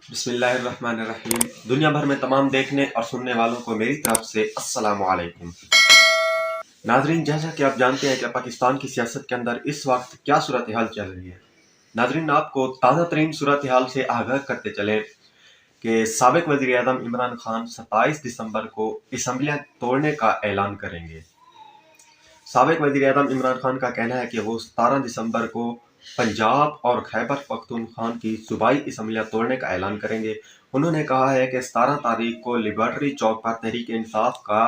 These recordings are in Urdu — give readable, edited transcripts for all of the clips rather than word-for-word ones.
بسم اللہ الرحمن الرحیم۔ دنیا بھر میں تمام دیکھنے اور سننے والوں کو میری طرف سے السلام علیکم۔ ناظرین، جیسا کہ آپ جانتے ہیں کہ پاکستان کی سیاست کے اندر اس وقت کیا صورتحال چل رہی ہے۔ ناظرین، آپ کو تازہ ترین صورتحال سے آگاہ کرتے چلیں کہ سابق وزیر اعظم عمران خان 27 دسمبر کو اسمبلیاں توڑنے کا اعلان کریں گے۔ سابق وزیر اعظم عمران خان کا کہنا ہے کہ وہ 17 دسمبر کو پنجاب اور خیبر پختونخوا کی صوبائی اسمبلیاں توڑنے کا اعلان کریں گے۔ انہوں نے کہا ہے کہ 17 تاریخ کو لیبارٹری چوک پر تحریک انصاف کا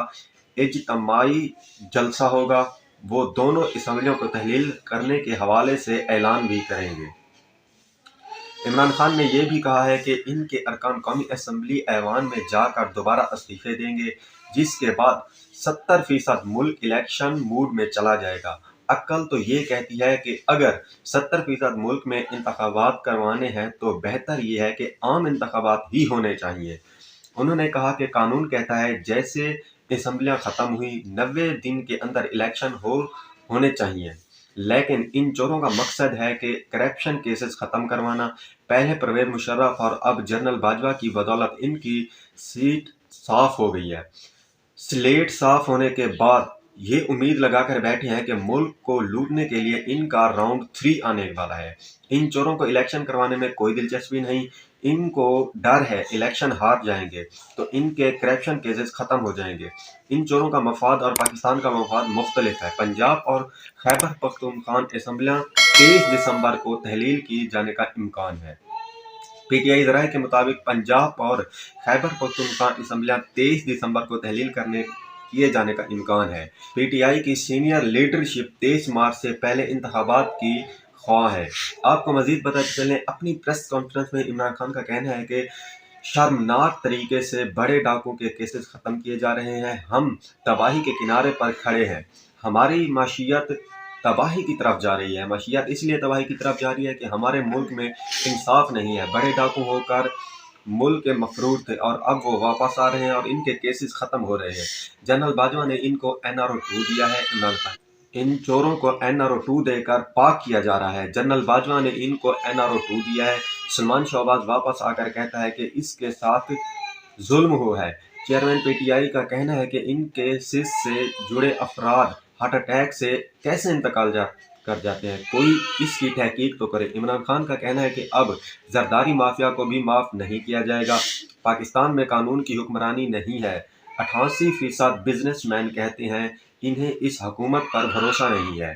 اجتماعی جلسہ ہوگا۔ وہ دونوں اسمبلیوں کو تحلیل کرنے کے حوالے سے اعلان بھی کریں گے۔ عمران خان نے یہ بھی کہا ہے کہ ان کے ارکان قومی اسمبلی ایوان میں جا کر دوبارہ استعفے دیں گے، جس کے بعد 70% ملک الیکشن موڈ میں چلا جائے گا۔ عقل تو یہ کہتی ہے کہ اگر 70% ملک میں انتخابات کروانے ہیں تو بہتر یہ ہے کہ عام انتخابات ہی ہونے چاہیے۔ انہوں نے کہا کہ قانون کہتا ہے جیسے اسمبلیاں ختم ہوئی 90 دن کے اندر الیکشن ہونے چاہیے، لیکن ان چوروں کا مقصد ہے کہ کرپشن کیسز ختم کروانا۔ پہلے پرویز مشرف اور اب جنرل باجوہ کی بدولت ان کی سیٹ صاف ہو گئی ہے۔ سلیٹ صاف ہونے کے بعد یہ امید لگا کر بیٹھے ہیں کہ ملک کو لوٹنے کے لیے ان کا راؤنڈ 3 آنے والا ہے۔ ان چوروں کو الیکشن کروانے میں کوئی دلچسپی نہیں، ان کو ڈر ہے الیکشن ہار جائیں گے تو ان کے کرپشن کیسز ختم ہو جائیں گے۔ ان چوروں کا مفاد اور پاکستان کا مفاد مختلف ہے۔ پنجاب اور خیبر پختونخوا اسمبلیاں 23 دسمبر کو تحلیل کی جانے کا امکان ہے۔ پی ٹی آئی ذرائع کے مطابق پنجاب اور خیبر پختونخوا اسمبلیاں 23 دسمبر کو تحلیل کیے جانے کا امکان ہے۔ پی ٹی آئی کی سینئر لیڈرشپ 23 مارچ سے پہلے انتخابات کی خواہاں ہے۔ آپ کو مزید بتاتے چلیں، اپنی پریس کانفرنس میں عمران خان کا کہنا ہے کہ شرمناک طریقے سے بڑے ڈاکوں کے کیسز ختم کیے جا رہے ہیں۔ ہم تباہی کے کنارے پر کھڑے ہیں۔ ہماری معیشت تباہی کی طرف جا رہی ہے۔ معیشت اس لیے تباہی کی طرف جا رہی ہے کہ ہمارے ملک میں انصاف نہیں ہے۔ بڑے ڈاکو ہو کر ملک کے مفرور تھے اور اب وہ واپس آ رہے ہیں اور ان کے کیسز ختم ہو رہے ہیں۔ جنرل باجوہ نے ان کو NRO 2 دیا ہے۔ عمران خان ان چوروں کو NRO 2 دے کر پاک کیا جا رہا ہے۔ جنرل باجوہ نے ان کو NRO 2 دیا ہے۔ سلمان شہباز واپس آ کر کہتا ہے کہ اس کے ساتھ ظلم ہوا ہے۔ چیئرمین پی ٹی آئی کا کہنا ہے کہ ان کیسز سے جڑے افراد ہارٹ اٹیک سے کیسے انتقال کر جاتے ہیں، کوئی اس کی تحقیق تو کرے۔ عمران خان کا کہنا ہے کہ اب زرداری مافیا کو بھی معاف نہیں کیا جائے گا۔ پاکستان میں قانون کی حکمرانی نہیں ہے۔ 88% بزنس مین کہتے ہیں انہیں اس حکومت پر بھروسہ نہیں ہے۔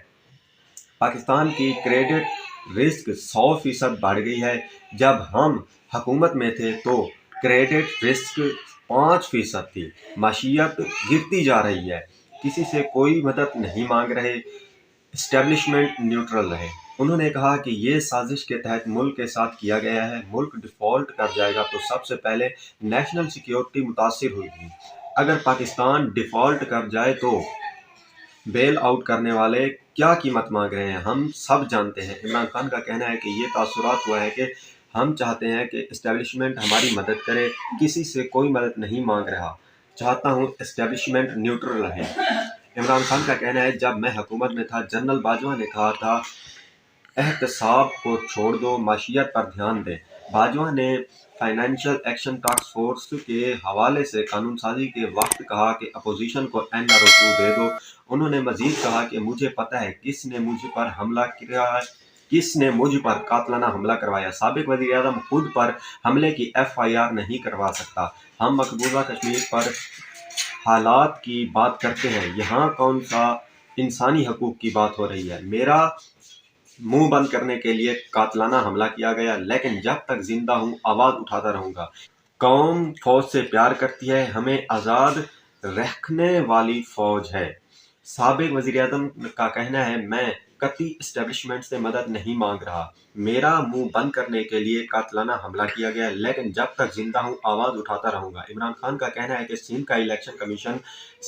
پاکستان کی کریڈٹ رسک 100% بڑھ گئی ہے۔ جب ہم حکومت میں تھے تو کریڈٹ رسک 5% تھی۔ معیشت گرتی جا رہی ہے۔ کسی سے کوئی مدد نہیں مانگ رہے، اسٹیبلشمنٹ نیوٹرل رہے۔ انہوں نے کہا کہ یہ سازش کے تحت ملک کے ساتھ کیا گیا ہے۔ ملک ڈیفالٹ کر جائے گا تو سب سے پہلے نیشنل سیکیورٹی متاثر ہوگی۔ اگر پاکستان ڈیفالٹ کر جائے تو بیل آؤٹ کرنے والے کیا قیمت مانگ رہے ہیں، ہم سب جانتے ہیں۔ عمران خان کا کہنا ہے کہ یہ تاثرات ہوا ہے کہ ہم چاہتے ہیں کہ اسٹیبلشمنٹ ہماری مدد کرے، کسی سے کوئی مدد نہیں مانگ رہا، چاہتا ہوں اسٹیبلشمنٹ نیوٹرل رہے۔ عمران خان کا کہنا ہے جب میں حکومت میں تھا جنرل باجوہ نے کہا تھا احتساب کو چھوڑ دو، معیشت پر دھیان دیں۔ باجوہ نے فائنینشیل ایکشن ٹاسک فورس کے حوالے سے قانون سازی کے وقت کہا کہ اپوزیشن کو NRO 2 دے دو۔ انہوں نے مزید کہا کہ مجھے پتہ ہے کس نے مجھ پر حملہ کیا ہے، کس نے مجھ پر قاتلانہ حملہ کروایا۔ سابق وزیر اعظم خود پر حملے کی FIR نہیں کروا سکتا۔ ہم مقبوضہ کشمیر پر حالات کی بات کرتے ہیں، یہاں کون سا انسانی حقوق کی بات ہو رہی ہے۔ میرا منہ بند کرنے کے لیے قاتلانہ حملہ کیا گیا، لیکن جب تک زندہ ہوں آواز اٹھاتا رہوں گا۔ قوم فوج سے پیار کرتی ہے، ہمیں آزاد رکھنے والی فوج ہے۔ سابق وزیر اعظم کا کہنا ہے میں قطعی اسٹیبلشمنٹ سے مدد نہیں مانگ رہا، میرا منہ بند کرنے کے لیے قاتلانہ حملہ کیا گیا، لیکن جب تک زندہ ہوں آواز اٹھاتا رہوں گا۔ عمران خان کا کہنا ہے کہ سندھ کا الیکشن کمیشن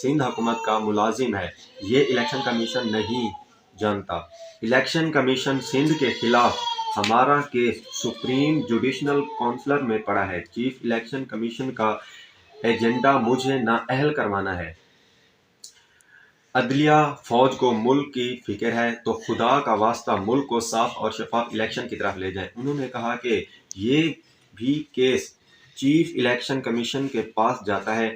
سندھ حکومت کا ملازم ہے، یہ الیکشن کمیشن نہیں جانتا۔ الیکشن کمیشن سندھ کے خلاف ہمارا کیس سپریم جوڈیشل کونسل میں پڑا ہے۔ چیف الیکشن کمیشن کا ایجنڈا مجھے نااہل کروانا ہے۔ عدلیہ فوج کو ملک کی فکر ہے تو خدا کا واسطہ ملک کو صاف اور شفاف الیکشن کی طرف لے جائیں۔ انہوں نے کہا کہ یہ بھی کیس چیف الیکشن کمیشن کے پاس جاتا ہے،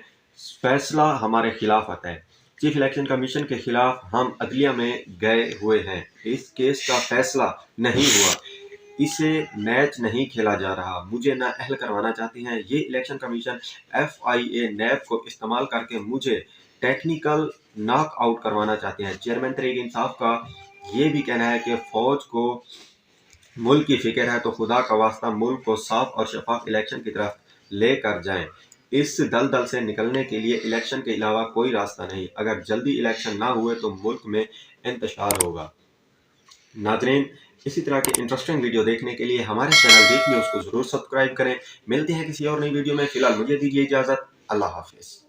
فیصلہ ہمارے خلاف آتا ہے۔ چیف الیکشن کمیشن کے خلاف ہم عدلیہ میں گئے ہوئے ہیں، اس کیس کا فیصلہ نہیں ہوا، اسے میچ نہیں کھیلا جا رہا، مجھے نااہل کروانا چاہتے ہیں۔ یہ الیکشن کمیشن FIA نیب کو استعمال کر کے مجھے ٹیکنیکل ناک آؤٹ کروانا چاہتے ہیں۔ چیئرمین تحریک انصاف کا یہ بھی کہنا ہے کہ فوج کو ملک کی فکر ہے تو خدا کا واسطہ ملک کو صاف اور شفاف الیکشن کی طرف لے کر جائیں۔ اس دلدل سے نکلنے کے لیے الیکشن کے علاوہ کوئی راستہ نہیں، اگر جلدی الیکشن نہ ہوئے تو ملک میں انتشار ہوگا۔ ناظرین، اسی طرح کے انٹرسٹنگ ویڈیو دیکھنے کے لیے ہمارے چینل ویک نیوز کو ضرور سبسکرائب کریں۔ ملتے ہیں کسی اور نئی ویڈیو میں، فی الحال مجھے دیجیے اجازت، اللہ حافظ۔